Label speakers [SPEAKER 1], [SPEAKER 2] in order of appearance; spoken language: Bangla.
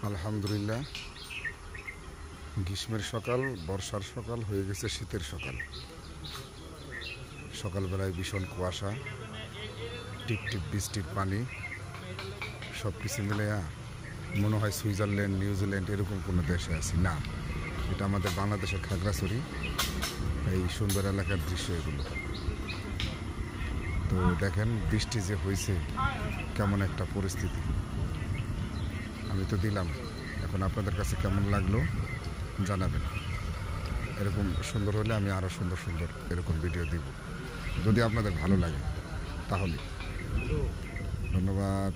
[SPEAKER 1] আলহামদুলিল্লাহ, গ্রীষ্মের সকাল, বর্ষার সকাল হয়ে গেছে শীতের সকাল। সকালবেলায় ভীষণ কুয়াশা, টিপ টিপ বৃষ্টির পানি, সব কিছু মিলে মনে হয় সুইজারল্যান্ড, নিউজিল্যান্ড এরকম কোনো দেশে আছি না। এটা আমাদের বাংলাদেশের খাগড়াছড়ি, এই সুন্দর এলাকার দৃশ্য এগুলো। তো দেখেন বৃষ্টি যে হয়েছে, কেমন একটা পরিস্থিতি। আমি তো দিলাম, এখন আপনাদের কাছে কেমন লাগলো জানাবেন। এরকম সুন্দর হলে আমি আরও সুন্দর সুন্দর এরকম ভিডিও দিব, যদি আপনাদের ভালো লাগে তাহলে। ধন্যবাদ।